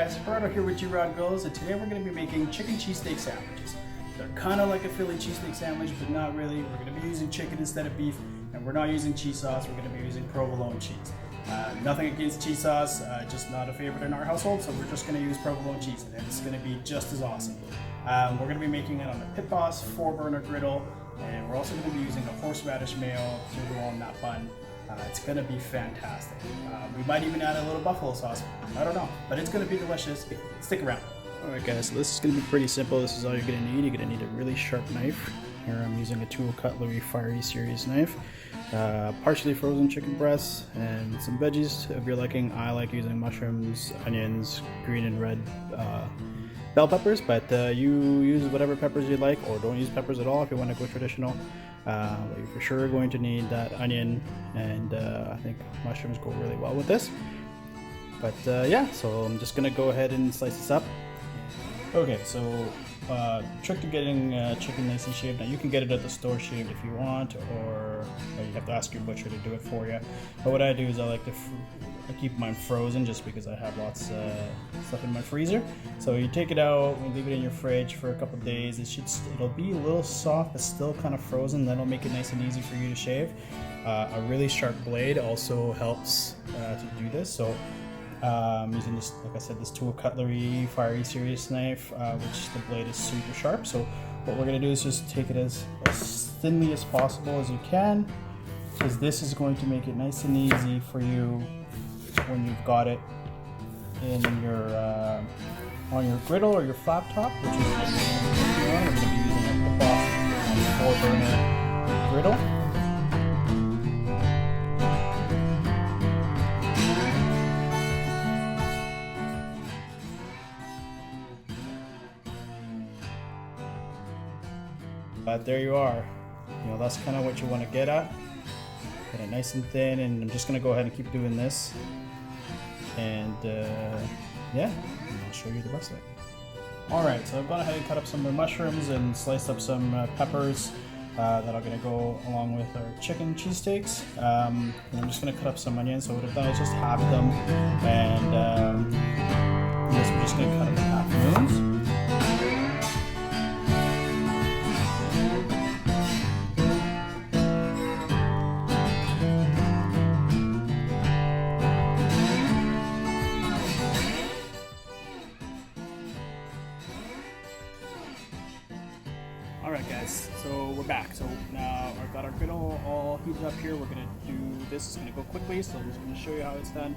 guys, Gerardo here with G-Rod Grills, and today we're going to be making chicken cheesesteak sandwiches. They're kind of like a Philly cheesesteak sandwich, but not really. We're going to be using chicken instead of beef, and we're not using cheese sauce. We're going to be using provolone cheese. Nothing against cheese sauce, just not a favorite in our household, so we're just going to use provolone cheese, and it's going to be just as awesome. We're going to be making it on a Pit Boss 4-burner griddle, and we're also going to be using a horseradish mayo to go on that bun. It's going to be fantastic. We might even add a little buffalo sauce. I don't know, but it's going to be delicious. Stick around. Alright guys, so this is going to be pretty simple. This is all you're going to need. You're going to need a really sharp knife. Here I'm using a tool cutlery fiery series knife. Partially frozen chicken breasts and some veggies of your liking. I like using mushrooms, onions, green and red bell peppers, but you use whatever peppers you like, or don't use peppers at all if you want to go traditional. But you're for sure going to need that onion, and I think mushrooms go really well with this. But yeah, so I'm just gonna go ahead and slice this up. Okay, so trick to getting chicken nice and shaved. Now you can get it at the store shaved if you want, or you have to ask your butcher to do it for you. But what I do is I like to I keep mine frozen just because I have lots of stuff in my freezer. So you take it out and leave it in your fridge for a couple of days. It'll be a little soft but still kind of frozen. That'll make it nice and easy for you to shave. A really sharp blade also helps to do this. So I'm using this, like I said, this tool cutlery fiery series knife, which the blade is super sharp. So what we're going to do is just take it as thinly as possible as you can, because this is going to make it nice and easy for you when you've got it in your on your griddle or your flat top, which is what we're going to be using a Boss 4-burner griddle. But there you are. You know, that's kind of what you want to get at. Get it nice and thin, and I'm just going to go ahead and keep doing this. And yeah, I'll show you the rest of it. Alright, so I've gone ahead and cut up some of the mushrooms and sliced up some peppers that are going to go along with our chicken cheesesteaks. And I'm just going to cut up some onions, so what I've done is just half them, and yes, we're just going to cut them in half moons. Alright guys, so we're back. So now I've got our griddle all heated up here. We're going to do this. It's going to go quickly, so I'm just going to show you how it's done.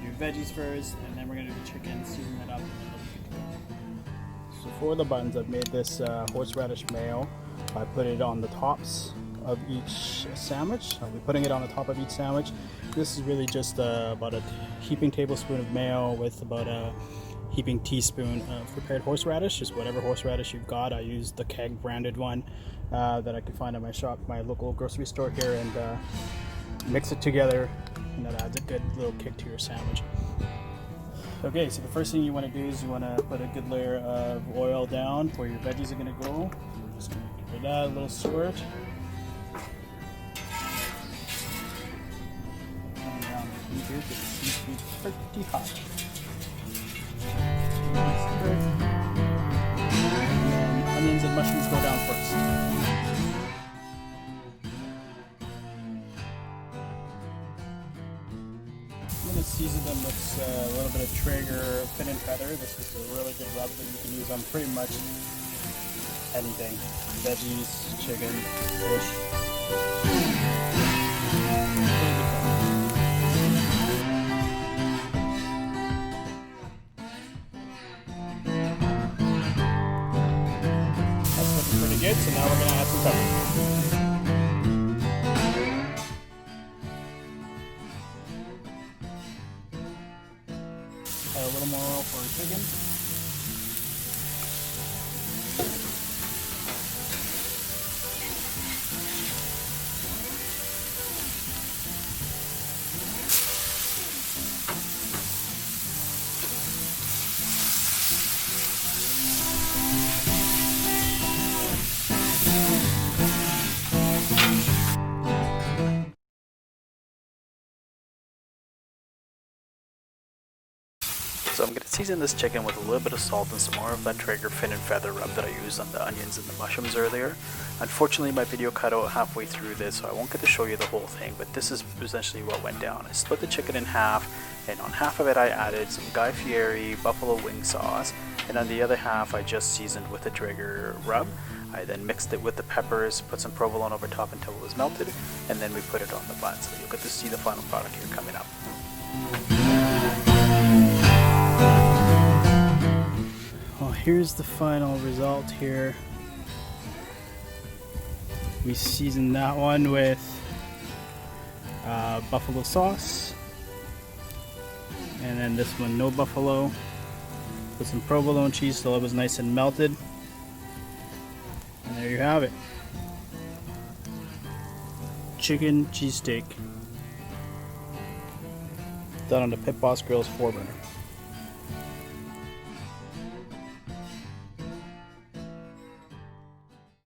Do veggies first, and then we're going to do the chicken, season it up, and then it'll be good to go. So for the buns, I've made this horseradish mayo. I put it on the tops of each sandwich. I'll be putting it on the top of each sandwich. This is really just about a heaping tablespoon of mayo with about a heaping teaspoon of prepared horseradish, just whatever horseradish you've got. I use the Keg branded one that I can find at my local grocery store here, and mix it together, and that adds a good little kick to your sandwich. Okay, so the first thing you want to do is you want to put a good layer of oil down where your veggies are going to go. Just going to give that a little squirt. Coming down the heat here because it seems to be pretty hot. And then onions and mushrooms go down first. I'm going to season them with a little bit of Traeger Fin and Feather. This is a really good rub that you can use on pretty much anything. Veggies, chicken, fish. Pretty good, so now we're going to add some pepper. Add a little more oil for our chicken. So I'm going to season this chicken with a little bit of salt and some more of that Traeger fin and feather rub that I used on the onions and the mushrooms earlier. Unfortunately, my video cut out halfway through this, so I won't get to show you the whole thing, but this is essentially what went down. I split the chicken in half, and on half of it I added some Guy Fieri buffalo wing sauce, and on the other half I just seasoned with the Traeger rub. I then mixed it with the peppers, put some provolone over top until it was melted, and then we put it on the bun. So you'll get to see the final product here coming up. Well, here's the final result here. We seasoned that one with buffalo sauce, and then this one no buffalo. Put some provolone cheese till it was nice and melted. And there you have it. Chicken cheesesteak. Done on the Pit Boss Grill's 4-burner.